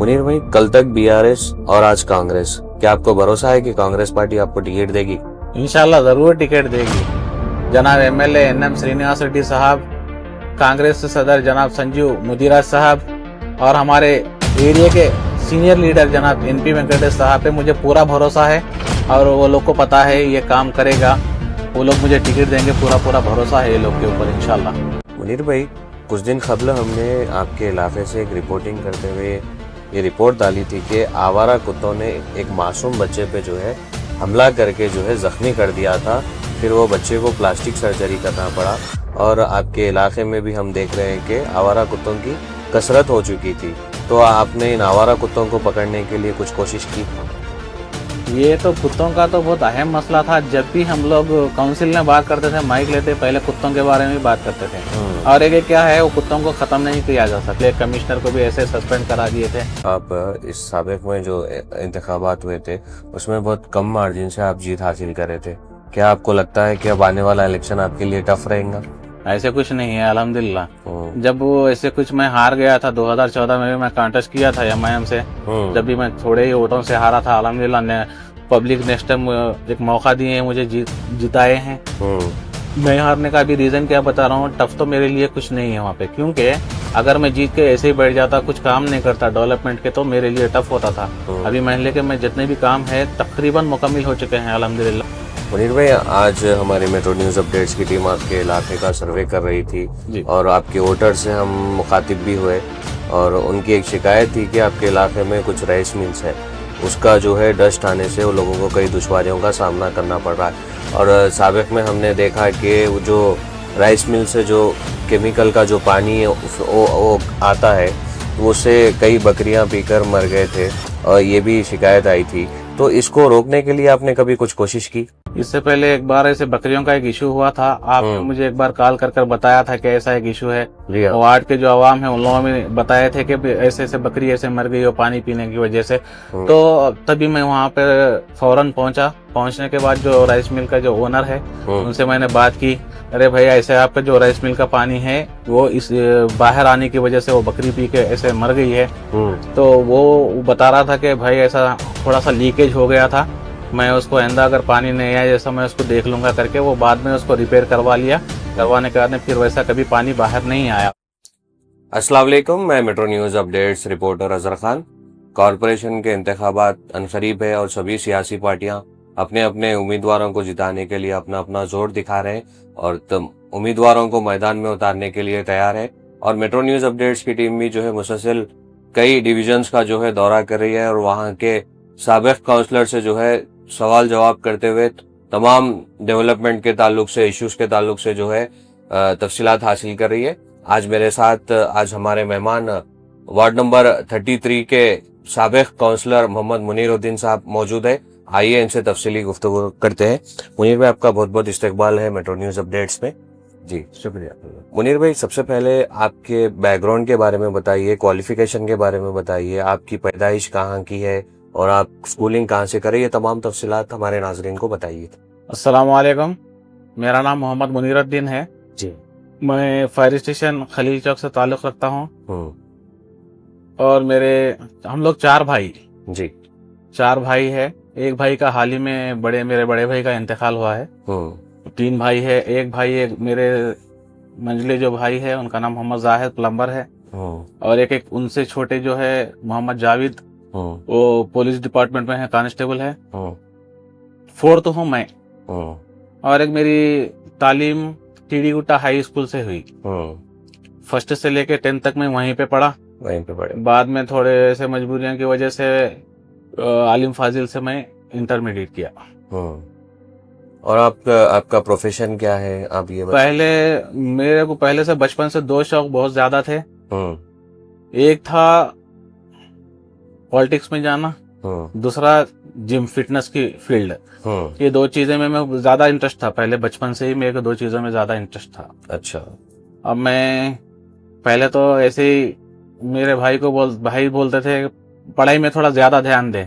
मुनीर भाई, कल तक बीआरएस और आज कांग्रेस, क्या आपको भरोसा है कि कांग्रेस पार्टी आपको टिकट देगी? इंशाल्लाह जरूर टिकट देगी। जनाब एमएलए एनएम श्रीनिवास रेड्डी साहब, कांग्रेस के सदर जनाब संजीव मुदिराज साहब और हमारे एरिया के सीनियर लीडर जनाब एनपी वेंकटेश साहब पे मुझे पूरा भरोसा है और वो लोग को पता है ये काम करेगा। वो लोग मुझे टिकट देंगे, पूरा भरोसा है ये लोग के ऊपर इंशाल्लाह। मुनीर भाई, कुछ दिन कबल हमने आपके इलाके से एक रिपोर्टिंग करते हुए ये रिपोर्ट डाली थी कि आवारा कुत्तों ने एक मासूम बच्चे पे जो है हमला करके जो है जख्मी कर दिया था। फिर वो बच्चे को प्लास्टिक सर्जरी करना पड़ा और आपके इलाके में भी हम देख रहे हैं कि आवारा कुत्तों की कसरत हो चुकी थी। तो आपने इन आवारा कुत्तों को पकड़ने के लिए कुछ कोशिश की? ये तो कुत्तों का तो बहुत अहम मसला था। जब भी हम लोग काउंसिल में बात करते थे, माइक लेते, पहले कुत्तों के बारे में बात करते थे। और एक क्या है, वो कुत्तों को खत्म नहीं किया जा सकता। कमिश्नर को भी ऐसे सस्पेंड करा दिए थे। आप इस साबिक में जो इंतखाबात हुए थे उसमें बहुत कम मार्जिन से आप जीत हासिल कर रहे थे। क्या आपको लगता है कि अब आने वाला इलेक्शन आपके लिए टफ रहेगा? ऐसे कुछ नहीं है अल्हम्दुलिल्लाह। जब वो ऐसे कुछ मैं हार गया था 2014 में भी मैं कॉन्टेस्ट किया था एमआईएम से। जब भी मैं थोड़े ही वोटों से हारा था, अल्हम्दुलिल्लाह ने पब्लिक नेक्स्ट टाइम एक मौका दिए हैं, मुझे जिताए हैं। मैं हारने का भी रीजन क्या बता रहा हूँ, टफ तो मेरे लिए कुछ नहीं है वहाँ पे, क्योंकि अगर मैं जीत के ऐसे ही बैठ जाता, कुछ काम नहीं करता डेवलपमेंट के, तो मेरे लिए टफ होता था। अभी महल्ले के में जितने भी काम है तकरीबन मुकम्मल हो चुके हैं अल्हम्दुलिल्लाह। मुनीर भाई, आज हमारी मेट्रो न्यूज अपडेट्स की टीम आपके इलाके का सर्वे कर रही थी और आपके वोटर से हम मुखातिब भी हुए और उनकी एक शिकायत थी कि आपके इलाके में कुछ राइस मिल्स है, उसका जो है डस्ट आने से वो लोगों को कई दुश्वारियों का सामना करना पड़ रहा है। और साबिक में हमने देखा कि वो जो राइस मिल से जो केमिकल का जो पानी है वो आता है, उससे कई बकरियां पीकर मर गए थे और ये भी शिकायत आई थी। तो इसको रोकने के लिए आपने कभी कुछ कोशिश की? इससे पहले एक बार ऐसे बकरियों का एक इशू हुआ था। आपने मुझे एक बार कॉल कर बताया था कि ऐसा एक इशू है। वार्ड के जो आवाम है उन लोगों में बताए थे कि ऐसे ऐसे बकरी ऐसे मर गई हो पानी पीने की वजह से। तो तभी मैं वहाँ पे फौरन पहुंचा। पहुंचने के बाद जो राइस मिल का जो ओनर है उनसे मैंने बात की, अरे भैया ऐसे आपका जो राइस मिल का पानी है वो इस बाहर आने की वजह से वो बकरी पी के ऐसे मर गई है। तो वो बता रहा था कि भाई ऐसा थोड़ा सा लीकेज हो गया था, मैं उसको आइंदा अगर पानी नहीं आया जैसा मैं उसको देख लूंगा करके वो बाद में उसको रिपेयर करवा लिया। करवाने के बाद में फिर वैसा कभी पानी बाहर नहीं आया। अस्सलाम वालेकुम, मैं metro news updates reporter Azhar Khan. Corporation के इंतखाबात अनकरीब है और सभी सियासी पार्टियां अपने अपने उम्मीदवारों को जिताने के लिए अपना अपना जोर दिखा रहे हैं और उम्मीदवारों को मैदान में उतारने के लिए तैयार है। और मेट्रो न्यूज अपडेट्स की टीम भी जो है मुसलसल कई डिविजन्स का जो है दौरा कर रही है और वहां के साबिक काउंसलर से जो है सवाल जवाब करते हुए तमाम डेवलपमेंट के ताल्लुक से, इश्यूज के ताल्लुक से जो है तफसीलात हासिल कर रही है। आज मेरे साथ हमारे मेहमान वार्ड नंबर 33 के साबिक काउंसलर मोहम्मद मुनीरुद्दीन साहब मौजूद है। आइए इनसे तफसीली गुफ्तगू करते हैं। मुनीर भाई, आपका बहुत बहुत इस्तकबाल है मेट्रो न्यूज अपडेट्स में। जी शुक्रिया। मुनीर भाई, सबसे पहले आपके बैकग्राउंड के बारे में बताइए, क्वालिफिकेशन के बारे में बताइए, आपकी पैदाइश कहाँ की है और आप स्कूलिंग कहाँ से करें, ये तमाम तफसीलात हमारे नाजरीन को बताइए। अस्सलाम वालेकुम, मेरा नाम मोहम्मद मुनीरुद्दीन है जी। मैं फायर स्टेशन खलील चौक से ताल्लुक रखता हूँ और हम लोग 4 भाई जी 4 भाई है। एक भाई का हाल ही में मेरे बड़े भाई का इंतकाल हुआ है। 3 भाई है। एक मेरे मंजले जो भाई है उनका नाम मोहम्मद जाहिद प्लम्बर है और एक उनसे छोटे जो है मोहम्मद जावेद, वो पुलिस डिपार्टमेंट में है, कांस्टेबल है। 4th हूँ मैं। और एक मेरी तालीम टीडी गुट्टा हाई स्कूल से हुई। 1st से लेके 10th तक मैं वहीं पे पढ़ा। बाद में थोड़े ऐसे मजबूरियों की वजह से आलिम फाजिल से मैं इंटरमीडिएट किया। और आपका प्रोफेशन क्या है, आप ये मेरे को पहले से बचपन से 2 शौक बहुत ज्यादा थे। एक था पॉलिटिक्स में जाना, दूसरा जिम फिटनेस की फील्ड। ये 2 चीजें में मैं ज्यादा इंटरेस्ट था। पहले बचपन से ही मेरे को 2 चीजों में ज्यादा इंटरेस्ट था। अच्छा। अब मैं पहले तो ऐसे ही मेरे भाई बोलते थे पढ़ाई में थोड़ा ज्यादा ध्यान दे।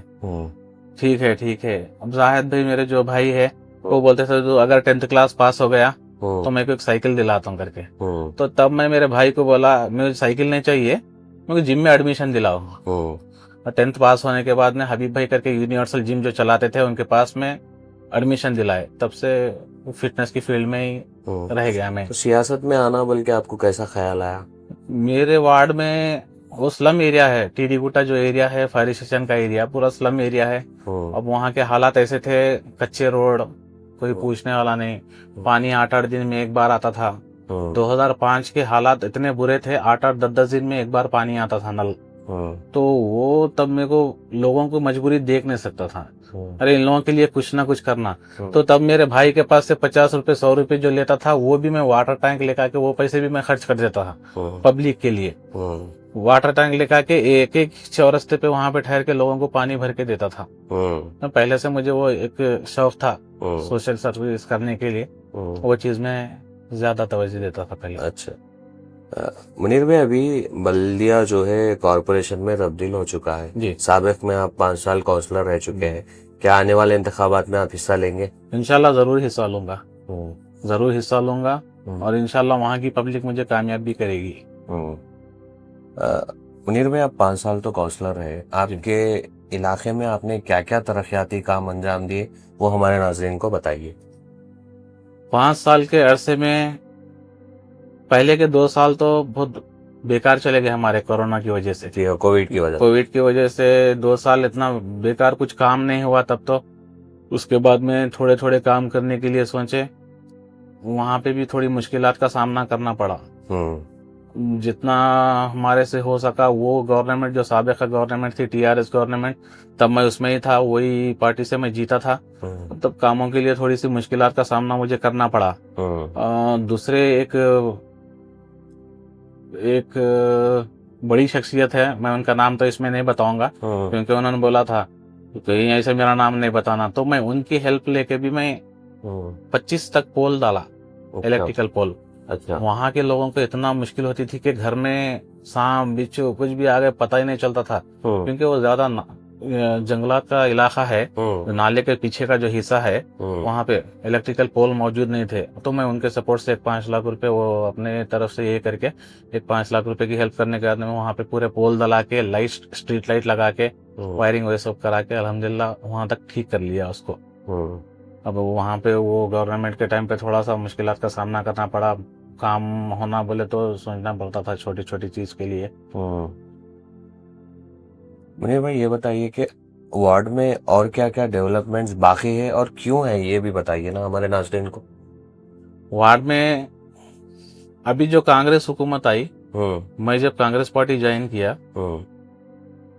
ठीक है। अब जाहिद भाई मेरे जो भाई है वो बोलते थे तो अगर 10th क्लास पास हो गया तो मैं को एक साइकिल दिलाता हूँ करके। तो तब मैं मेरे भाई को बोला मुझे साइकिल नहीं चाहिए, मुझे जिम में एडमिशन दिलाओ। 10th पास होने के बाद में हबीब भाई करके यूनिवर्सल जिम जो चलाते थे उनके पास में एडमिशन दिलाए, तब से फिटनेस की फील्ड में ही रह गया मैं। तो सियासत में आना बल्कि आपको कैसा ख्याल आया? मेरे वार्ड में वो स्लम एरिया है, टीडी गुटा जो एरिया है, फायर स्टेशन का एरिया पूरा स्लम एरिया है। अब वहाँ के हालात ऐसे थे, कच्चे रोड, कोई पूछने वाला नहीं, पानी 8-8 दिन में एक बार आता था। 2005 के हालात इतने बुरे थे, 8-8 10-10 दिन में एक बार पानी आता था नल। तो वो तब मेरे को लोगों को मजबूरी देख नहीं सकता था, अरे इन लोगों के लिए कुछ ना कुछ करना। तो तब मेरे भाई के पास से 50 रुपए 100 रुपए जो लेता था वो भी मैं वाटर टैंक लेकर के वो पैसे भी मैं खर्च कर देता था पब्लिक के लिए। वाटर टैंक लेकर के एक एक चौरस्ते पे वहां पे ठहर के लोगों को पानी भर के देता था। तो पहले से मुझे वो एक शौक था सोशल सर्विस करने के लिए, वो चीज में ज्यादा तवज्जो देता था पहले। अच्छा मुनीर भाई, अभी बल्दिया जो है कॉरपोरेशन में तब्दील हो चुका है जी। साबिक में आप 5 साल काउंसलर रह चुके हैं, क्या आने वाले इंतखाबात में आप हिस्सा लेंगे? इंशाल्लाह जरूर हिस्सा लूंगा, जरूर हिस्सा लूंगा और इंशाल्लाह वहाँ की पब्लिक मुझे कामयाब भी करेगी। मुनीर भाई, आप 5 साल तो काउंसलर रहे, आपके इलाके में आपने क्या क्या तरक्याती काम अंजाम दिए वो हमारे नाज़रीन को बताइए। 5 साल के अरसे में पहले के 2 साल तो बहुत बेकार चले गए हमारे कोरोना की वजह से। जी, कोविड की वजह से 2 साल इतना बेकार, कुछ काम नहीं हुआ तब तो। उसके बाद में थोड़े थोड़े काम करने के लिए सोचे, वहां पे भी थोड़ी मुश्किलात का सामना करना पड़ा। जितना हमारे से हो सका, वो गवर्नमेंट जो साबिक़ा गवर्नमेंट थी, टीआरएस गवर्नमेंट, तब मैं उसमें ही था, वही पार्टी से मैं जीता था। तब कामों के लिए थोड़ी सी मुश्किलात का सामना मुझे करना पड़ा। दूसरे एक बड़ी शख्सियत है, मैं उनका नाम तो इसमें नहीं बताऊंगा क्योंकि उन्होंने बोला था कहीं ऐसे मेरा नाम नहीं बताना। तो मैं उनकी हेल्प लेके भी मैं 25 तक पोल डाला, इलेक्ट्रिकल पोल। अच्छा। वहाँ के लोगों को इतना मुश्किल होती थी कि घर में सांप बिच्छू कुछ भी आ गए पता ही नहीं चलता था, क्योंकि वो ज्यादा जंगलात का इलाका है। नाले के पीछे का जो हिस्सा है वहाँ पे इलेक्ट्रिकल पोल मौजूद नहीं थे। तो मैं उनके सपोर्ट से 5 लाख रुपए वो अपने तरफ से ये करके 5 लाख रुपए की हेल्प करने के बाद में वहाँ पे पूरे पोल डला के लाइट, स्ट्रीट लाइट लगा के वायरिंग वही सब करा के अल्हम्दुलिल्लाह वहाँ तक ठीक कर लिया उसको। अब वहाँ पे वो गवर्नमेंट के टाइम पे थोड़ा सा मुश्किलात का सामना करना पड़ा, काम होना बोले तो सोचना पड़ता था छोटी छोटी चीज के लिए। मुनीर भाई, ये बताइए कि वार्ड में और क्या क्या डेवलपमेंट्स बाकी है और क्यों है, ये भी बताइए ना हमारे नाज़रीन को। वार्ड में अभी जो कांग्रेस हुकूमत आई, मैं जब कांग्रेस पार्टी ज्वाइन किया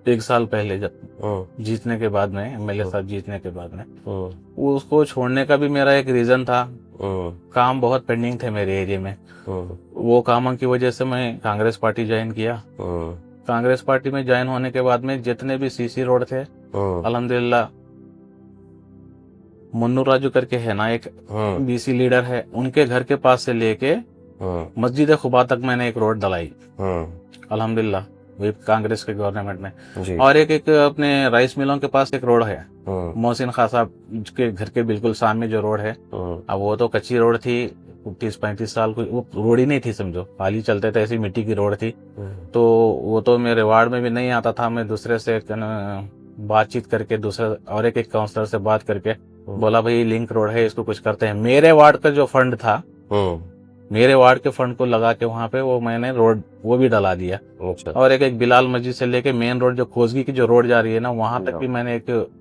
1 साल पहले, जब जीतने के बाद में, एमएलए साहब जीतने के बाद में, उसको छोड़ने का भी मेरा एक रीजन था। काम बहुत पेंडिंग थे मेरे एरिया में, वो कामों की वजह से मैं कांग्रेस पार्टी ज्वाइन किया। कांग्रेस पार्टी में ज्वाइन होने के बाद में जितने भी सीसी रोड थे, अल्हम्दुलिल्लाह मुन्नू राजू करके है ना एक बीसी लीडर है, उनके घर के पास से लेके मस्जिद खुबा तक मैंने एक रोड डलाई अल्हम्दुलिल्लाह, वही कांग्रेस के गवर्नमेंट में। और एक अपने राइस मिलों के पास एक रोड है, मोहसिन खां साहब के घर के बिल्कुल सामने जो रोड है। अब वो तो कच्ची रोड थी, 30-35 साल को वो रोड ही नहीं थी समझो, खाली चलते थे, ऐसी मिट्टी की रोड थी। तो वो तो मेरे वार्ड में भी नहीं आता था। मैं दूसरे से बातचीत करके, दूसरे और एक काउंसलर से बात करके बोला भाई लिंक रोड है, इसको कुछ करते हैं। मेरे वार्ड का जो फंड था, मेरे वार्ड के फंड को लगा के वहाँ पे वो मैंने रोड वो भी डला दिया। और एक बिलाल मस्जिद से लेके मेन रोड जो खोजगी की जो रोड जा रही है ना, वहां तक भी मैंने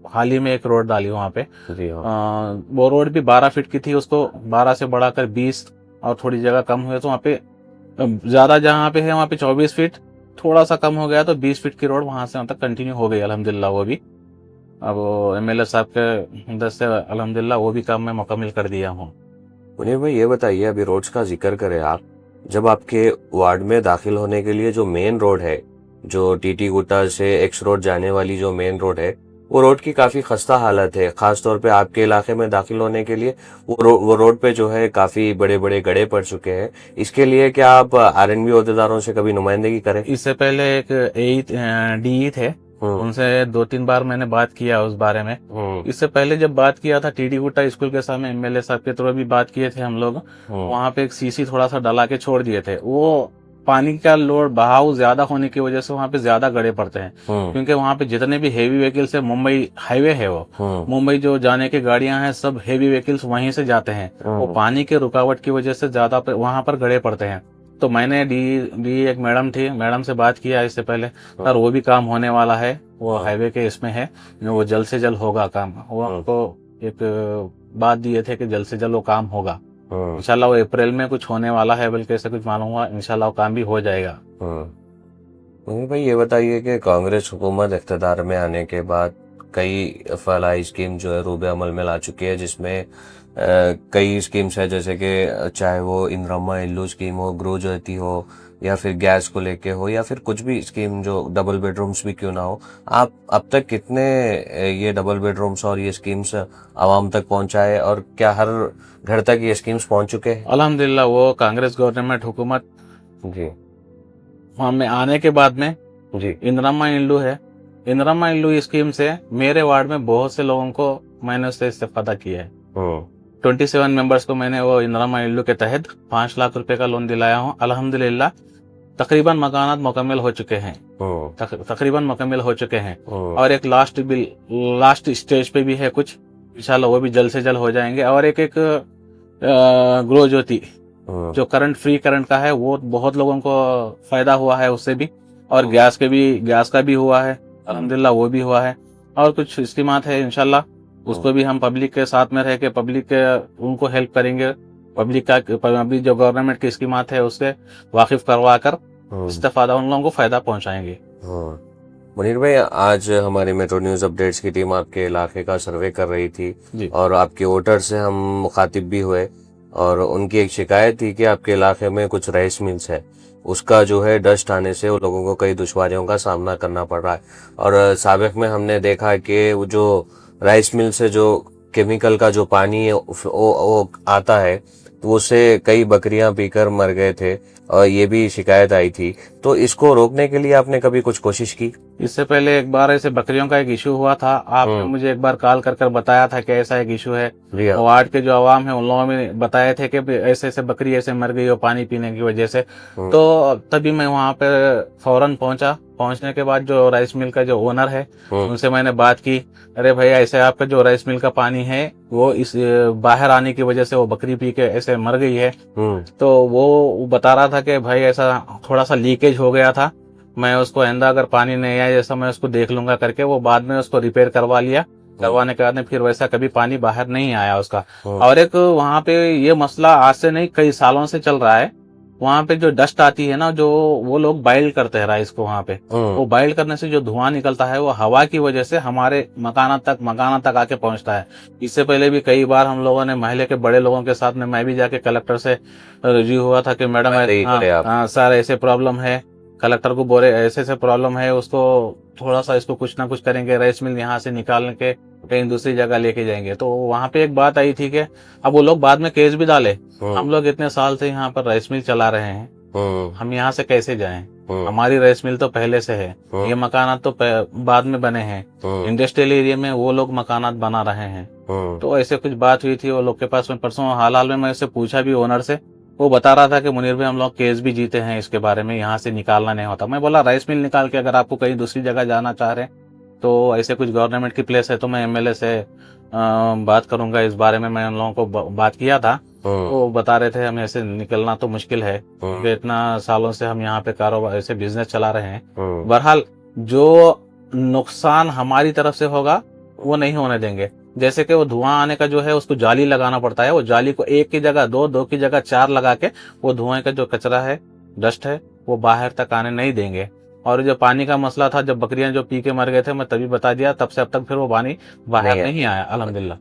हाल ही में एक रोड डाली वहां पे। वो रोड भी 12 फीट की थी, उसको 12 से बढ़ाकर 20 और थोड़ी जगह कम हुए तो वहाँ पे ज्यादा जहाँ पे है वहाँ पे 24 फीट, थोड़ा सा कम हो गया तो 20 फीट की रोड वहां से वहां तक कंटिन्यू हो गई अल्हम्दुलिल्लाह। वो भी अब एमएलए साहब के मदद से अल्हम्दुलिल्लाह वो भी काम मैं मुकम्मल कर दिया हूँ। मुनीर भाई, ये बताइए, अभी रोड्स का जिक्र करें आप, जब आपके वार्ड में दाखिल होने के लिए जो मेन रोड है, जो टीटी गुटा से एक्स रोड जाने वाली जो मेन रोड है, वो रोड की काफी खस्ता हालत है। खास तौर पे आपके इलाके में दाखिल होने के लिए वो रोड पे जो है काफी बड़े बड़े गड्ढे पड़ चुके हैं। इसके लिए क्या आप आरएनबी अहदेदारों से कभी नुमाइंदगी करें? इससे पहले एक डीई थे, उनसे 2-3 बार मैंने बात किया उस बारे में। इससे पहले जब बात किया था टीडी गुट्टा स्कूल के सामने, एमएलए साहब के थ्रू भी बात किए थे हम लोग। वहाँ पे एक सीसी थोड़ा सा डला के छोड़ दिए थे, वो पानी का लोड बहाव ज्यादा होने की वजह से वहाँ पे ज्यादा गड्ढे पड़ते हैं, क्योंकि वहाँ पे जितने भी हेवी व्हीकल्स है, मुंबई हाईवे है वो, मुंबई जो जाने की गाड़ियां हैं सब हेवी व्हीकल्स वहीं से जाते हैं। वो पानी के रुकावट की वजह से ज्यादा वहाँ पर गड्ढे पड़ते हैं। तो मैंने डी एक मैडम थी, मैडम से बात किया इससे पहले, सर वो भी काम होने वाला है, वो हाईवे के इसमें है, वो जल्द से जल्द होगा काम। वो हमको एक बात दिए थे कि जल्द से जल्द वो काम होगा इंशाल्लाह। वो अप्रैल में कुछ होने वाला है, बल्कि ऐसा कुछ मालूम हुआ, इंशाल्लाह वो काम भी हो जाएगा। मुनीर भाई ये बताइए कि कांग्रेस हुकूमत इख्तिदार में आने के बाद कई फलाही स्कीम जो है रूबे अमल में ला चुकी है, जिसमें कई स्कीम्स है, जैसे कि चाहे वो इंदिरा इल्लू स्कीम हो, गृह ज्योति हो, या फिर गैस को लेके हो, या फिर कुछ भी स्कीम जो डबल बेडरूम्स भी क्यों ना हो। आप अब तक कितने ये डबल बेडरूम्स और ये स्कीम्स आवाम तक पहुंचाए, और क्या हर घर तक ये स्कीम्स पहुंच चुके हैं? अल्हम्दुलिल्लाह वो कांग्रेस गवर्नमेंट हुकूमत जी में आने के बाद में जी इंदिरा इल्लू है, इंदिरा इल्लू स्कीम से मेरे वार्ड में बहुत से लोगों को मैंने उससे इस्तेफादा किया है। 27 मेंबर्स को मैंने वो इंदिरा इल्लू के तहत 5 लाख रुपए का लोन दिलाया हूँ। अल्हम्दुलिल्लाह तकरीबन मकानात मुकम्मल हो चुके हैं, तकरीबन मुकम्मल हो चुके हैं। और एक लास्ट स्टेज पे भी है कुछ, इंशाल्लाह वो भी जल्द से जल्द हो जाएंगे। और एक गृह ज्योति जो फ्री करंट का है, वो बहुत लोगों को फायदा हुआ है उससे भी। और गैस का भी हुआ है, अल्हम्दुलिल्लाह वो भी हुआ है। और कुछ स्कीमात है, इंशाल्लाह उसको भी हम पब्लिक के साथ में रह के उनको हेल्प करेंगे। पब्लिक जो गवर्नमेंट की स्कीमात है उससे वाकिफ करवा कर इस्तेफादा उन लोगों को फायदा पहुंचाएंगे। मुनीर भाई, आज हमारी मेट्रो न्यूज अपडेट्स की टीम आपके इलाके का सर्वे कर रही थी और आपके वोटर से हम मुखातिब भी हुए, और उनकी एक शिकायत थी कि आपके इलाके में कुछ राइस मिल्स है, उसका जो है डस्ट आने से उन लोगों को कई दुश्वारियों का सामना करना पड़ रहा है। और साबिक में हमने देखा कि वो जो राइस मिल से जो केमिकल का जो पानी है वो आता है, तो उससे कई बकरियां पीकर मर गए थे, और ये भी शिकायत आई थी। तो इसको रोकने के लिए आपने कभी कुछ कोशिश की? इससे पहले एक बार ऐसे बकरियों का एक इशू हुआ था, आपने मुझे एक बार कॉल कर बताया था कि ऐसा एक इशू है। वार्ड के जो आवाम है उन लोगों ने बताए थे कि ऐसे ऐसे बकरी ऐसे मर गई हो पानी पीने की वजह से। तो तभी मैं वहां पे फौरन पहुंचने के बाद जो राइस मिल का जो ओनर है उनसे मैंने बात की, अरे भैया ऐसे आपका जो राइस मिल का पानी है वो इस बाहर आने की वजह से वो बकरी पी के ऐसे मर गई है। तो वो बता रहा था कि भाई ऐसा थोड़ा सा लीकेज हो गया था, मैं उसको आइंदा अगर पानी नहीं आया जैसा मैं उसको देख लूंगा करके, वो बाद में उसको रिपेयर करवा लिया। करवाने के बाद में फिर वैसा कभी पानी बाहर नहीं आया उसका। और एक वहां पे ये मसला आज से नहीं कई सालों से चल रहा है। वहां पे जो डस्ट आती है ना, जो वो लोग बाइल करते हैं राइस को, वहां पे वो बाइल करने से जो धुआं निकलता है वो हवा की वजह से हमारे मकाना तक आके पहुंचता है। इससे पहले भी कई बार हम लोगों ने महल्ले के बड़े लोगों के साथ में मैं भी जाके कलेक्टर से रिव्यू हुआ था कि मैडम सर ऐसे प्रॉब्लम है, कलेक्टर को बोले ऐसे ऐसे प्रॉब्लम है, उसको थोड़ा सा इसको कुछ ना कुछ करेंगे, राइस मिल यहाँ से निकाल के कहीं दूसरी जगह लेके जाएंगे। तो वहां पे एक बात आई थी कि अब वो लोग बाद में केस भी डाले, हम लोग इतने साल से यहाँ पर राइस मिल चला रहे हैं, हम यहाँ से कैसे जाएं? हमारी राइस मिल तो पहले से है, ये मकानात तो बाद में बने हैं, इंडस्ट्रियल एरिया में वो लोग मकानात बना रहे हैं। तो ऐसे कुछ बात हुई थी वो लोग के पास में परसों। हाल में मैं उससे पूछा भी ओनर से, वो बता रहा था कि मुनीर भाई हम लोग केस भी जीते हैं इसके बारे में, यहाँ से निकालना नहीं होता। मैं बोला राइस मिल निकाल के अगर आपको कहीं दूसरी जगह जाना चाह रहे हैं तो ऐसे कुछ गवर्नमेंट की प्लेस है तो मैं एमएलए से बात करूंगा इस बारे में। मैं उन लोगों को बात किया था, वो बता रहे थे हमें ऐसे निकलना तो मुश्किल है, क्योंकि इतना सालों से हम यहाँ पे कारोबार ऐसे बिजनेस चला रहे हैं। बहरहाल जो नुकसान हमारी तरफ से होगा वो नहीं होने देंगे। जैसे कि वो धुआं आने का जो है उसको जाली लगाना पड़ता है, वो जाली को एक की जगह दो की जगह 4 लगा के वो धुआं का जो कचरा है, डस्ट है, वो बाहर तक आने नहीं देंगे। और जो पानी का मसला था, जब बकरियां जो पी के मर गए थे, मैं तभी बता दिया, तब से अब तक फिर वो पानी बाहर नहीं आया अल्हम्दुलिल्लाह।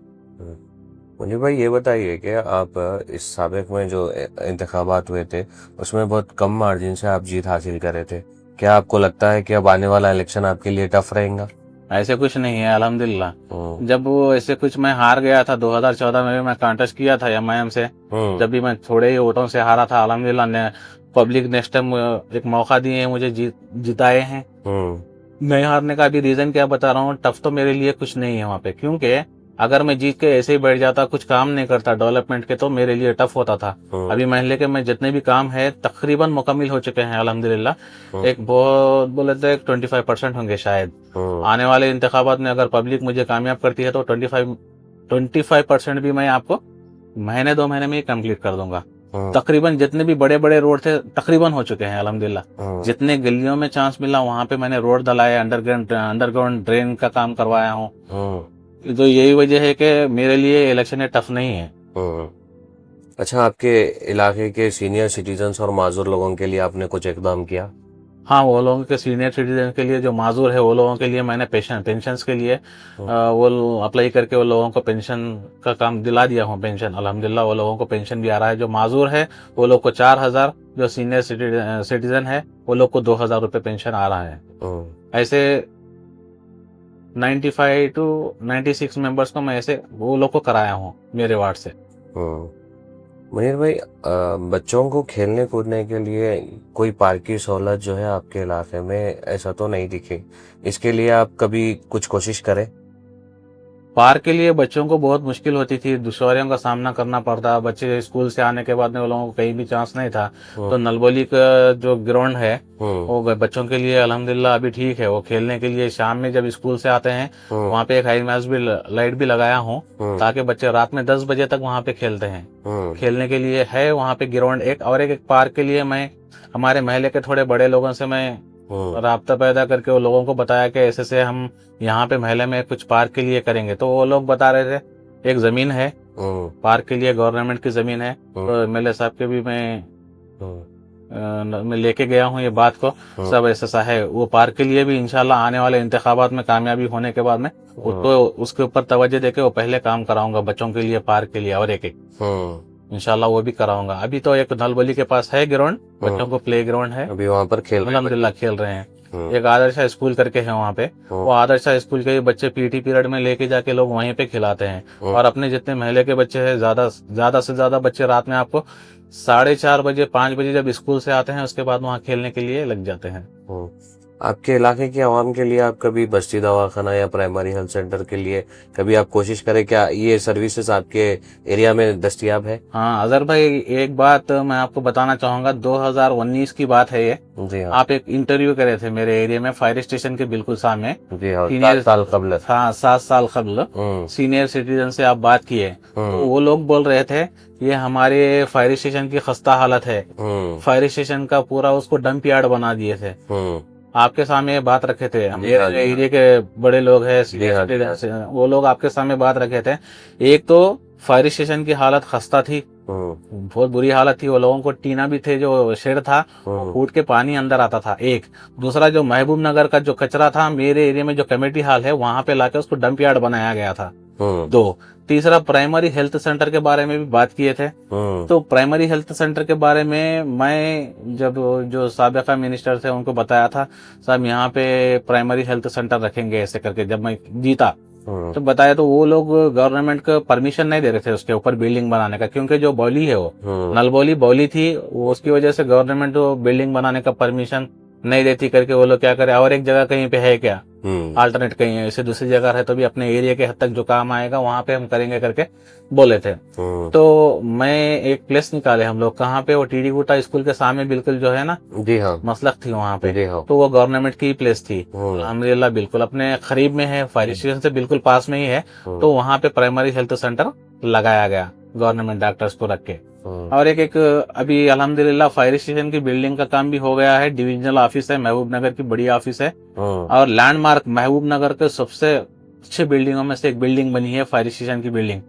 मुझे भाई ये बताइए कि आप इस साबिक में जो इंतखाबात हुए थे उसमें बहुत कम मार्जिन से आप जीत हासिल कर रहे थे, क्या आपको लगता है कि अब आने वाला इलेक्शन आपके लिए टफ रहेगा? ऐसे कुछ नहीं है अल्हम्दुलिल्लाह। जब वो ऐसे कुछ मैं हार गया था 2014 में भी मैं कांटेस्ट किया था एमआईएम से, जब भी मैं थोड़े ही वोटों से हारा था, अल्हम्दुलिल्लाह ने पब्लिक नेक्स्ट टाइम एक मौका दिए हैं मुझे, जिताए हैं। नहीं हारने का भी रीजन क्या बता रहा हूँ, टफ तो मेरे लिए कुछ नहीं है वहाँ पे, क्योंकि अगर मैं जीत के ऐसे ही बैठ जाता, कुछ काम नहीं करता डेवलपमेंट के, तो मेरे लिए टफ होता था। अभी महल्ले के में जितने भी काम है तकरीबन मुकम्मिल हो चुके हैं अल्हम्दुलिल्लाह। एक बहुत बोले तो 25% होंगे शायद। आने वाले इंतखाबात में अगर पब्लिक मुझे कामयाब करती है तो 25% भी मैं आपको महीने 2 महीने में ही कंप्लीट कर दूंगा। तकरीबन जितने भी बड़े बड़े रोड थे तकरीबन हो चुके हैं अल्हम्दुलिल्लाह। जितने गलियों में चांस मिला वहां पे मैंने रोड डलाए, अंडरग्राउंड ड्रेन का काम करवाया हूँ। तो यही वजह है कि मेरे लिए इलेक्शन टफ नहीं है। अच्छा, आपके इलाके के सीनियर सिटीजन्स और माजूर लोगों के लिए आपने कुछ इकदाम किया? हाँ, वो लोगों के सीनियर सिटीजन के लिए जो माजूर है वो लोगों के लिए मैंने पेंशन के लिए वो अप्लाई करके वो लोगों को पेंशन का काम दिला दिया हूँ। पेंशन अल्हम्दुलिल्लाह वो लोगों को पेंशन भी आ रहा है। जो माजूर है वो लोग को 4,000, जो सीनियर सिटीजन है वो लोग को 2,000 रुपये पेंशन आ रहा है। ऐसे 95 to 96 मेंबर्स को मैं ऐसे वो लोग को कराया हूँ मेरे वार्ड से। मुनीर भाई, बच्चों को खेलने कूदने के लिए कोई पार्क की सहूलत जो है आपके इलाके में ऐसा तो नहीं दिखी, इसके लिए आप कभी कुछ कोशिश करें? पार्क के लिए बच्चों को बहुत मुश्किल होती थी, दुश्वारियों का सामना करना पड़ता। बच्चे स्कूल से आने के बाद में वो लोगों को कहीं भी चांस नहीं था। तो नलबोली का जो ग्राउंड है वो बच्चों के लिए अल्हम्दुलिल्लाह अभी ठीक है। वो खेलने के लिए शाम में जब स्कूल से आते हैं वहाँ पे एक हाई मैच भी लाइट भी लगाया हूँ ताकि बच्चे रात में 10 बजे तक वहाँ पे खेलते हैं। खेलने के लिए है वहाँ पे ग्राउंड एक, और एक पार्क के लिए मैं हमारे महल्ले के थोड़े बड़े लोगों से मैं राब्ता पैदा करके वो लोगों को बताया कि ऐसे से हम यहाँ पे महल्ले में कुछ पार्क के लिए करेंगे। तो वो लोग बता रहे थे एक जमीन है पार्क के लिए, गवर्नमेंट की जमीन है। तो एमएलए साहब के भी मैं लेके गया हूँ ये बात को, सब ऐसा है। वो पार्क के लिए भी इंशाल्लाह आने वाले इंतखाबात में कामयाबी होने के बाद में तो उसके ऊपर तवज्जो देके वो पहले काम कराऊंगा बच्चों के लिए, पार्क के लिए, और एक इंशाल्लाह वो भी कराऊंगा। अभी तो एक नलबली के पास है ग्राउंड, बच्चों को प्ले ग्राउंड है, अभी वहाँ पर अल्हम्दुलिल्लाह खेल रहे हैं। एक आदर्श स्कूल करके है वहाँ पे, वो आदर्श स्कूल के बच्चे पीटी पीरियड में लेके जाके लोग वहीं पे खिलाते हैं। और अपने जितने महल्ले के बच्चे हैं ज्यादा से ज्यादा बच्चे रात में आपको 4:30 बजे 5 बजे जब स्कूल से आते हैं उसके बाद वहाँ खेलने के लिए लग जाते हैं। आपके इलाके की आवाम के लिए आप कभी बस्ती दवाखाना या प्राइमरी हेल्थ सेंटर के लिए कभी आप कोशिश करें, क्या ये सर्विसेज आपके एरिया में दस्तयाब है? हाँ अजहर भाई, एक बात मैं आपको बताना चाहूंगा, 2019 की बात है ये। जी हाँ। आप एक इंटरव्यू करे थे मेरे एरिया में फायर स्टेशन के बिल्कुल सामने। जी हाँ, 7 साल कबल। हाँ 7 साल कबल सीनियर सिटीजन से आप बात किए तो वो लोग बोल रहे थे ये हमारे फायर स्टेशन की खस्ता हालत है। फायर स्टेशन का पूरा उसको डंप यार्ड बना दिए थे। आपके सामने बात रखे थे, एरिया के बड़े लोग हैं वो लोग आपके सामने बात रखे थे। एक तो फायर स्टेशन की हालत खस्ता थी, बहुत बुरी हालत थी। वो लोगों को टीना भी थे, जो शेड था फूट के पानी अंदर आता था। एक दूसरा जो महबूब नगर का जो कचरा था मेरे एरिया में जो कमेटी हॉल है वहां पे लाके उसको डंप यार्ड बनाया गया था। 2 तीसरा प्राइमरी हेल्थ सेंटर के बारे में भी बात किए थे। तो प्राइमरी हेल्थ सेंटर के बारे में मैं जब जो साबिका मिनिस्टर थे उनको बताया था, साहब यहाँ पे प्राइमरी हेल्थ सेंटर रखेंगे ऐसे करके, जब मैं जीता तो बताया। तो वो लोग गवर्नमेंट को परमिशन नहीं दे रहे थे उसके ऊपर बिल्डिंग बनाने का, क्योंकि जो बौली है वो नलबोली बौली थी, उसकी वजह से गवर्नमेंट को बिल्डिंग बनाने का परमिशन नहीं देती करके वो लोग क्या करे। और एक जगह कहीं पे है क्या अल्टरनेट कहीं है, ऐसे दूसरी जगह है तो भी अपने एरिया के हद तक जो काम आएगा वहां पे हम करेंगे करके बोले थे। तो मैं एक प्लेस निकाले हम लोग, कहाँ पे, वो टीडी गुटा स्कूल के सामने बिल्कुल जो है ना, जी हाँ, मसलक थी वहाँ पे। तो वो गवर्नमेंट की प्लेस थी अल्हम्दुलिल्लाह, बिल्कुल अपने करीब में है, फायर स्टेशन से बिल्कुल पास में ही है। तो वहाँ पे प्राइमरी हेल्थ सेंटर लगाया गया गवर्नमेंट डॉक्टर्स को रख के। और एक अभी अल्हम्दुलिल्लाह फायर स्टेशन की बिल्डिंग का काम भी हो गया है। डिविजनल ऑफिस है, महबूब नगर की बड़ी ऑफिस है, और लैंडमार्क महबूब नगर के सबसे अच्छे बिल्डिंगों में से एक बिल्डिंग बनी है फायर स्टेशन की बिल्डिंग,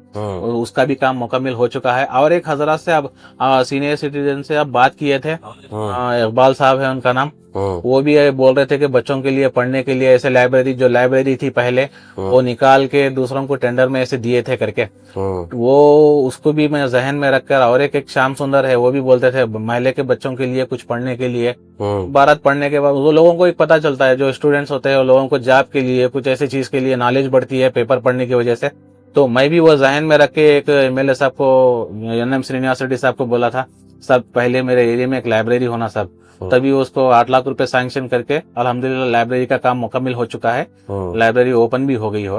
उसका भी काम मुकम्मल हो चुका है। और एक हजरत से अब सीनियर सिटीजन से अब बात किए थे, इकबाल साहब है उनका नाम, वो भी बोल रहे थे कि बच्चों के लिए पढ़ने के लिए ऐसे लाइब्रेरी थी पहले, वो निकाल के दूसरों को टेंडर में ऐसे दिए थे करके, वो उसको भी मैं जहन में रखकर। और एक श्याम सुंदर है, वो भी बोलते थे महल्ले के बच्चों के लिए कुछ पढ़ने के लिए। भारत पढ़ने के बाद वो लोगों को एक पता चलता है, जो स्टूडेंट्स होते हैं वो लोगों को जॉब के लिए कुछ ऐसी चीज के लिए नॉलेज बढ़ती है पेपर पढ़ने की वजह से। तो मैं भी वो जहन में रख के एक एमएलए साहब को, एनएम श्रीनिवास रेड्डी साहब को बोला था, सब पहले मेरे एरिया में एक लाइब्रेरी होना सब, तभी उसको 8 लाख रुपए सैंक्शन करके अल्हम्दुलिल्लाह लाइब्रेरी का काम मुकम्मल हो चुका है। लाइब्रेरी ओपन भी हो गई हो,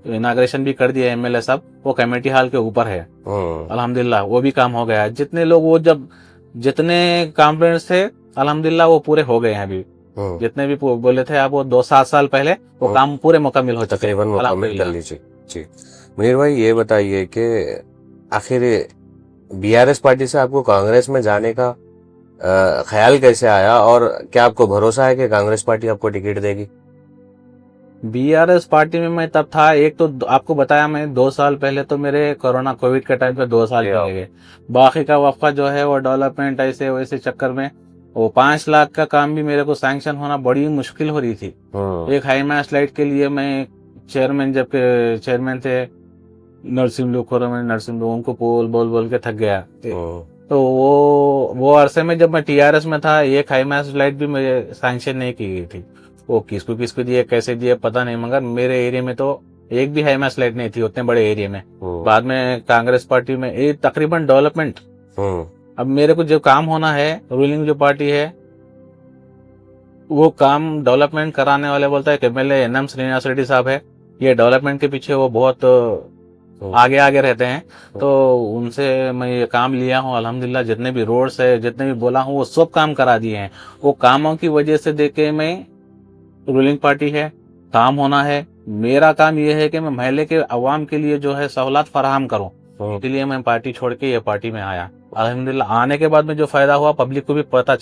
इनाग्रेशन भी कर दिया एमएलए साहब, वो कमेटी हॉल के ऊपर है। अल्हम्दुलिल्लाह वो भी काम हो गया है। जितने लोग वो जब जितने कंप्लेंट्स थे अल्हम्दुलिल्लाह वो पूरे हो गए हैं अभी। जितने भी बोले थे आप वो 2-7 साल पहले वो काम पूरे मुकम्मल हो चुके, तकरीबन मुकम्मल कर लीजिए। जी मुनीर भाई, ये बताइए कि आखिर बीआरएस पार्टी से आपको कांग्रेस में जाने का ख्याल कैसे आया, और क्या आपको भरोसा है कि कांग्रेस पार्टी आपको टिकट देगी? बीआरएस पार्टी में मैं तब था, एक तो आपको बताया मैं 2 साल पहले तो मेरे कोरोना कोविड के टाइम पे 2 साल चले गए। बाकी का वक्फा जो है वो डेवलपमेंट ऐसे वैसे चक्कर में वो 5 लाख का काम भी मेरे को सैंक्शन होना बड़ी मुश्किल हो रही थी। एक हाई मैच लाइट के लिए मैं चेयरमैन, जब चेयरमैन थे नरसिम लोग उनको बोल बोल के थक गया। तो वो अरसे में जब मैं टीआरएस में था एक हाई मैच लाइट भी मुझे सैंक्शन नहीं की गई थी। वो किसको दिए कैसे दिए पता नहीं, मगर मेरे एरिया में तो एक भी हाई मैच लाइट नहीं थी उतने बड़े एरिया में। बाद में कांग्रेस पार्टी में ये तकरीबन डेवलपमेंट, अब मेरे को जो काम होना है, रूलिंग जो पार्टी है वो काम डेवलपमेंट कराने वाले बोलता है एमएलए एनएम श्रीनिवास रेड्डी साहब है, ये डेवलपमेंट के पीछे वो बहुत आगे रहते हैं। तो उनसे मैं ये काम लिया हूँ अल्हम्दुलिल्लाह। जितने भी रोड्स है, जितने भी बोला हूँ वो सब काम करा दिए हैं। वो कामों की वजह से देखे मैं रूलिंग पार्टी है, काम होना है। मेरा काम ये है कि मैं महल्ले के अवाम के लिए जो है सहूलत फराहम करूँ, इसलिए मैं पार्टी छोड़ के ये पार्टी में आया। अल्हम्दुलिल्लाह आने के बाद में जो फायदा हुआ पब्लिक को भी पता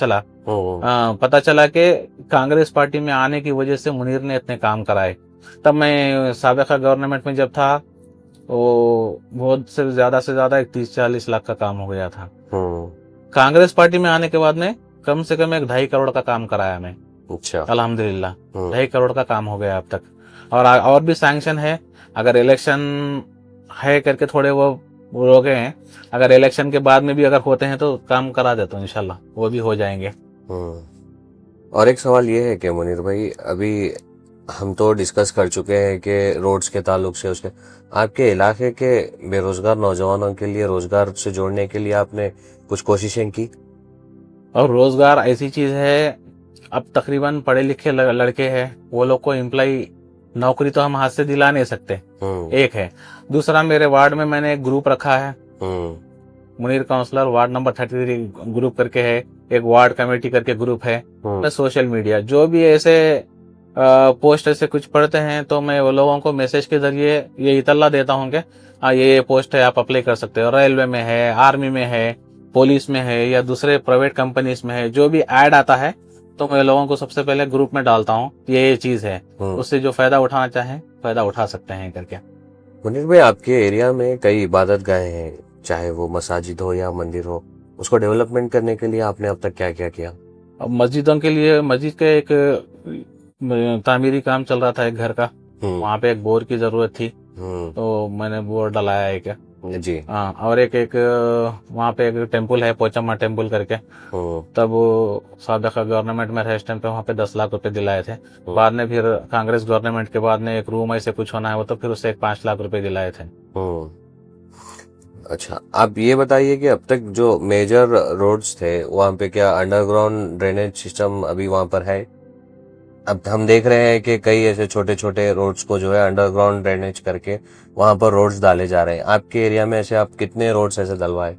चला कि कांग्रेस पार्टी में आने की वजह से मुनीर ने इतने काम कराए। तब मैं साबिका गवर्नमेंट में जब था वो बहुत से ज्यादा 30-40 लाख का काम हो गया था। कांग्रेस पार्टी में आने के बाद में कम से कम 1.5 करोड़ का काम कराया मैं। अच्छा, अल्हम्दुलिल्लाह 2.5 करोड़ का काम हो गया अब तक, और भी सैंक्शन है। अगर इलेक्शन है करके थोड़े वो रोके हैं, अगर इलेक्शन के बाद में भी अगर होते हैं तो काम करा देता हूँ इंशाल्लाह, वो भी हो जाएंगे। और एक सवाल ये है कि मुनीर भाई, अभी हम तो डिस्कस कर चुके हैं कि रोड्स के ताल्लुक से उसके आपके इलाके के बेरोजगार नौजवानों के लिए रोजगार से जोड़ने के लिए आपने कुछ कोशिशें की? और रोजगार ऐसी चीज है, अब तकरीबन पढ़े लिखे लड़के हैं, वो लोग को एम्प्लॉय नौकरी तो हम हाथ से दिला नहीं सकते, एक है। दूसरा मेरे वार्ड में मैंने एक ग्रुप रखा है, Munir counsellor ward number 33 group करके है, एक वार्ड कमेटी करके ग्रुप है। सोशल मीडिया जो भी ऐसे पोस्ट ऐसे कुछ पढ़ते हैं तो मैं वो लोगों को मैसेज के जरिए ये इतला देता हूँ कि ये पोस्ट है, आप अप्लाई कर सकते हो। रेलवे में है, आर्मी में है, पुलिस में है, या दूसरे प्राइवेट कंपनीज में है, जो भी ऐड आता है तो मैं लोगों को सबसे पहले ग्रुप में डालता हूँ ये चीज है, उससे जो फायदा उठाना चाहे फायदा उठा सकते हैं करके। मुनीर भाई, आपके एरिया में कई इबादत गाहें हैं, चाहे वो मसाजिद हो या मंदिर हो, उसको डेवलपमेंट करने के लिए आपने अब तक क्या क्या किया? अब मस्जिदों के लिए, मस्जिद के एक तामीरी काम चल रहा था एक घर का, वहाँ पे एक बोर की जरूरत थी तो मैंने बोर डलाया एक जी। हाँ, और एक वहाँ पे एक टेम्पल है, पोचम्मा टेम्पल करके, तब साबिका गवर्नमेंट में रहे टाइम पे वहाँ पे 10 लाख रुपए दिलाए थे। बाद में फिर कांग्रेस गवर्नमेंट के बाद में एक रूम ऐसे कुछ होना है वो, तो फिर उससे 5 लाख रुपए दिलाए थे। अच्छा, आप ये बताइए कि अब तक जो मेजर रोड्स थे वहाँ पे क्या अंडरग्राउंड ड्रेनेज सिस्टम अभी वहाँ पर है? अब हम देख रहे हैं कि कई ऐसे छोटे छोटे रोड्स को जो है अंडरग्राउंड ड्रेनेज करके वहां पर रोड्स डाले जा रहे हैं। आपके एरिया में ऐसे आप कितने रोड्स ऐसे डलवाए?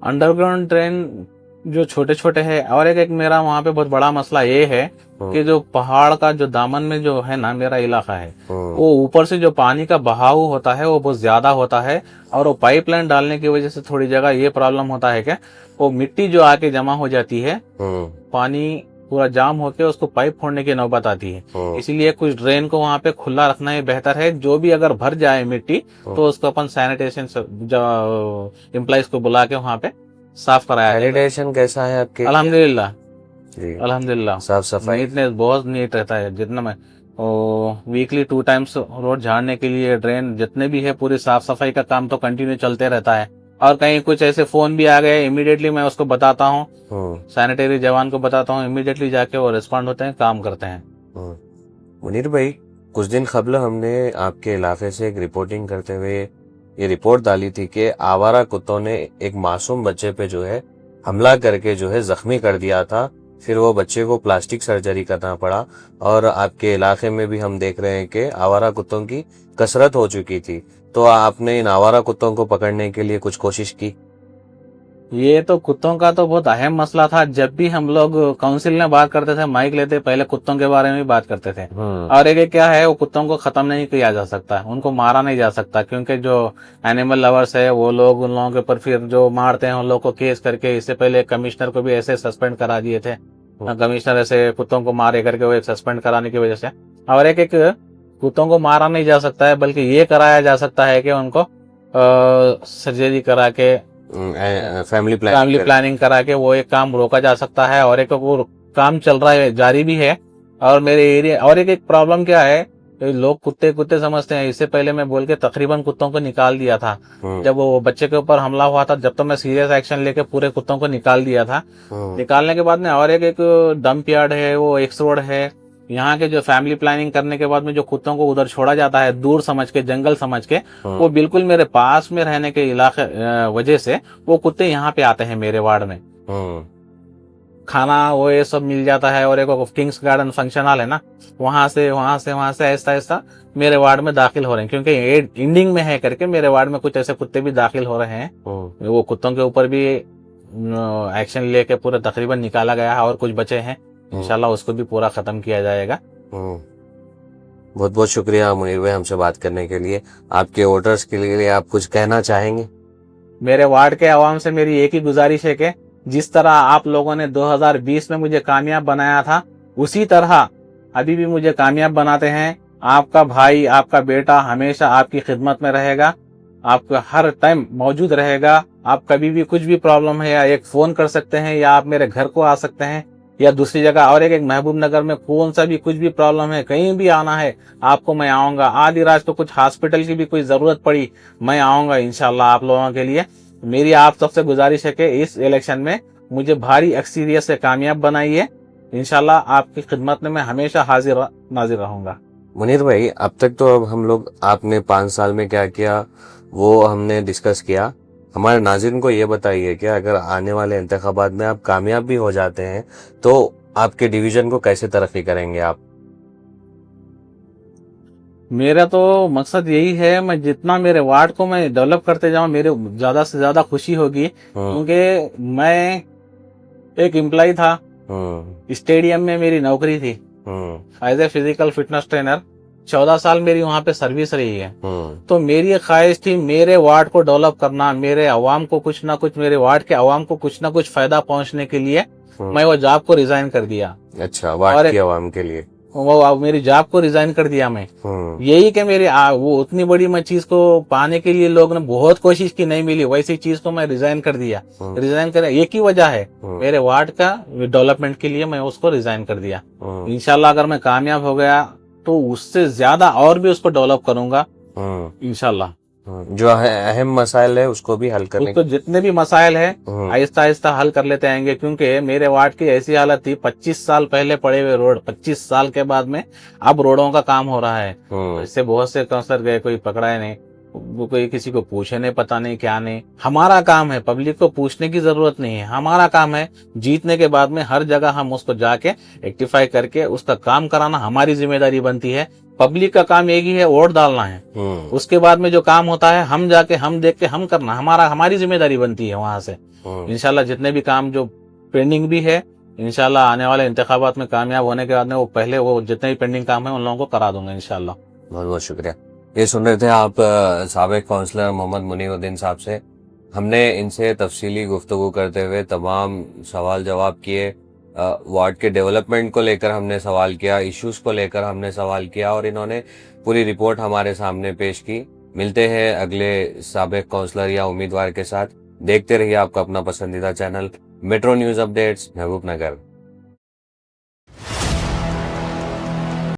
अंडरग्राउंड ड्रेन जो छोटे छोटे है, और एक मेरा वहाँ पे बहुत बड़ा मसला ये है कि जो पहाड़ का जो दामन में जो है ना मेरा इलाका है, वो ऊपर से जो पानी का बहाव होता है वो बहुत ज्यादा होता है, और वो पाइपलाइन डालने की वजह से थोड़ी जगह ये प्रॉब्लम होता है कि वो मिट्टी जो आके जमा हो जाती है, पानी पूरा जाम होके उसको पाइप फोड़ने की नौबत आती है। इसीलिए कुछ ड्रेन को वहाँ पे खुला रखना ही बेहतर है। जो भी अगर भर जाए मिट्टी तो उसको अपन सैनिटेशन एम्प्लॉइज को बुला के वहाँ पे साफ कराया। सैनिटेशन कैसा है आपके? अल्हम्दुलिल्लाह साफ सफाई नीटनेस बहुत नीट रहता है। जितना मैं वीकली 2 टाइम्स रोड झाड़ने के लिए ड्रेन जितने भी है पूरी साफ सफाई का काम तो कंटिन्यू चलते रहता है। और कहीं कुछ ऐसे फोन भी आ गए इमीडिएटली मैं उसको बताता हूँ, सैनिटरी जवान को बताता हूँ, इमीडिएटली जाके वो रिस्पॉन्ड होते हैं, काम करते हैं। मुनीर भाई, कुछ दिन कबल हमने आपके इलाके से एक रिपोर्टिंग करते हुए ये रिपोर्ट डाली थी कि आवारा कुत्तों ने एक मासूम बच्चे पे जो है हमला करके जो है जख्मी कर दिया था। फिर वो बच्चे को प्लास्टिक सर्जरी करना पड़ा। और आपके इलाके में भी हम देख रहे हैं कि आवारा कुत्तों की कसरत हो चुकी थी। तो आपने इन आवारा कुत्तों को पकड़ने के लिए कुछ कोशिश की? ये तो कुत्तों का तो बहुत अहम मसला था। जब भी हम लोग काउंसिल में बात करते थे, माइक लेते, पहले कुत्तों के बारे में भी बात करते थे। और एक क्या है, वो कुत्तों को खत्म नहीं किया जा सकता, उनको मारा नहीं जा सकता, क्योंकि जो एनिमल लवर्स है वो लोग उन लोगों के ऊपर फिर जो मारते हैं उन लोगों को केस करके, इससे पहले कमिश्नर को भी ऐसे सस्पेंड करा दिए थे। कमिश्नर ऐसे कुत्तों को मारे करके वो एक सस्पेंड कराने की वजह से। और एक कुत्तों को मारा नहीं जा सकता है, बल्कि ये कराया जा सकता है कि उनको सर्जरी करा के, फैमिली प्लानिंग करा के वो एक काम रोका जा सकता है। और एक वो काम चल रहा है, जारी भी है। और मेरे एरिया और एक प्रॉब्लम क्या है, लोग कुत्ते समझते हैं। इससे पहले मैं बोल के तकरीबन कुत्तों को निकाल दिया था। जब वो बच्चे के ऊपर हमला हुआ था, जब तो मैं सीरियस एक्शन लेके पूरे कुत्तों को निकाल दिया था। निकालने के बाद में और एक डंप यार्ड है, वो एक्स रोड है, यहाँ के जो फैमिली प्लानिंग करने के बाद में जो कुत्तों को उधर छोड़ा जाता है, दूर समझ के, जंगल समझ के, वो बिल्कुल मेरे पास में रहने के इलाके वजह से वो कुत्ते यहाँ पे आते हैं मेरे वार्ड में। खाना वो ये सब मिल जाता है। और एक किंग्स गार्डन फंक्शन हॉल है ना, वहां से ऐसा ऐसा मेरे वार्ड में दाखिल हो रहे हैं, क्योंकि एंडिंग में है करके मेरे वार्ड में कुछ ऐसे कुत्ते भी दाखिल हो रहे हैं। वो कुत्तों के ऊपर भी एक्शन लेके पूरा तकरीबन निकाला गया है, और कुछ बचे हैं, इंशाल्लाह उसको भी पूरा खत्म किया जाएगा। बहुत बहुत शुक्रिया मुनीर भाई हमसे बात करने के लिए। आपके वोटर्स के लिए आप कुछ कहना चाहेंगे? मेरे वार्ड के आवाम से मेरी एक ही गुजारिश है कि जिस तरह आप लोगों ने 2020 में मुझे कामयाब बनाया था, उसी तरह अभी भी मुझे कामयाब बनाते हैं। आपका भाई, आपका बेटा हमेशा आपकी खिदमत में रहेगा, आपका हर टाइम मौजूद रहेगा। आप कभी भी कुछ भी प्रॉब्लम है, या एक फोन कर सकते हैं, या आप मेरे घर को आ सकते हैं, या दूसरी जगह। और एक महबूब नगर में कौन सा भी कुछ भी प्रॉब्लम है, कहीं भी आना है आपको, मैं आऊंगा। आधी रात को कुछ हॉस्पिटल की भी कोई जरूरत पड़ी, मैं आऊंगा इंशाल्लाह आप लोगों के लिए। मेरी आप सबसे गुजारिश है कि इस इलेक्शन में मुझे भारी अक्सरियत से कामयाब बनाइए। इंशाल्लाह आपकी खिदमत में मैं हमेशा हाजिर नाजिर रहूंगा। मुनीर भाई, अब तक तो अब हम लोग आपने 5 साल में क्या किया वो हमने डिस्कस किया। हमारे नाज़रीन को ये बताइए कि अगर आने वाले इंतखाबात में आप कामयाब भी हो जाते हैं तो आपके डिवीजन को कैसे तरक्की करेंगे आप? मेरा तो मकसद यही है, मैं जितना मेरे वार्ड को मैं डेवलप करते जाऊं, मेरे ज्यादा से ज्यादा खुशी होगी। क्योंकि मैं एक एम्प्लॉय था, स्टेडियम में मेरी नौकरी थी as a physical fitness trainer. 14 साल मेरी वहां पे सर्विस रही है। तो मेरी ख्वाहिश थी मेरे वार्ड को डेवलप करना, मेरे अवाम को कुछ ना कुछ, मेरे वार्ड के अवाम को कुछ ना कुछ फायदा पहुंचने के लिए मैं वो जॉब को रिजाइन कर दिया। अच्छा, वार्ड के अवाम के लिए वो मेरी जॉब को रिजाइन कर दिया मैं। यही कि मेरी वो उतनी बड़ी मैं चीज को पाने के लिए लोग ने बहुत कोशिश की, नहीं मिली, वैसी चीज को मैं रिजाइन कर दिया। रिजाइन कर एक ही वजह है, मेरे वार्ड का डेवलपमेंट के लिए मैं उसको रिजाइन कर दिया। इंशाल्लाह अगर मैं कामयाब हो गया तो उससे ज्यादा और भी उसको डेवलप करूंगा इंशाल्लाह। जो अहम मसाइल है उसको भी हल करने, उसको जितने भी मसाइल है आहिस्ता आहिस्ता हल कर लेते आएंगे। क्योंकि मेरे वार्ड की ऐसी हालत थी, 25 साल पहले पड़े हुए रोड, 25 साल के बाद में अब रोडों का काम हो रहा है। इससे बहुत से काउंसलर गए, कोई पकड़ा नहीं, वो कोई किसी को पूछे नहीं, पता नहीं क्या नहीं। हमारा काम है, पब्लिक को पूछने की जरूरत नहीं है, हमारा काम है जीतने के बाद में हर जगह हम उसको जाके एक्टिफाई करके उसका काम कराना हमारी जिम्मेदारी बनती है। पब्लिक का काम एक ही है, वोट डालना है। उसके बाद में जो काम होता है हम जाके, हम देख के हम करना, हमारी जिम्मेदारी बनती है वहां से। इंशाल्लाह जितने भी काम जो पेंडिंग भी है, इंशाल्लाह आने वाले इंतखाबात में कामयाब होने के बाद में वो पहले वो जितने भी पेंडिंग काम है उन लोगों को करा दूंगा इंशाल्लाह। बहुत बहुत शुक्रिया। ये सुन रहे थे आप साबिक काउंसलर मोहम्मद मुनीरुद्दीन साहब से। हमने इनसे तफसीली गुफ्तगू करते हुए तमाम सवाल जवाब किए। वार्ड के डेवलपमेंट को लेकर हमने सवाल किया, इश्यूज को लेकर हमने सवाल किया, और इन्होंने पूरी रिपोर्ट हमारे सामने पेश की। मिलते हैं अगले साबिक काउंसलर या उम्मीदवार के साथ। देखते रहिए आपका अपना पसंदीदा चैनल मेट्रो न्यूज अपडेट्स महबूब नगर।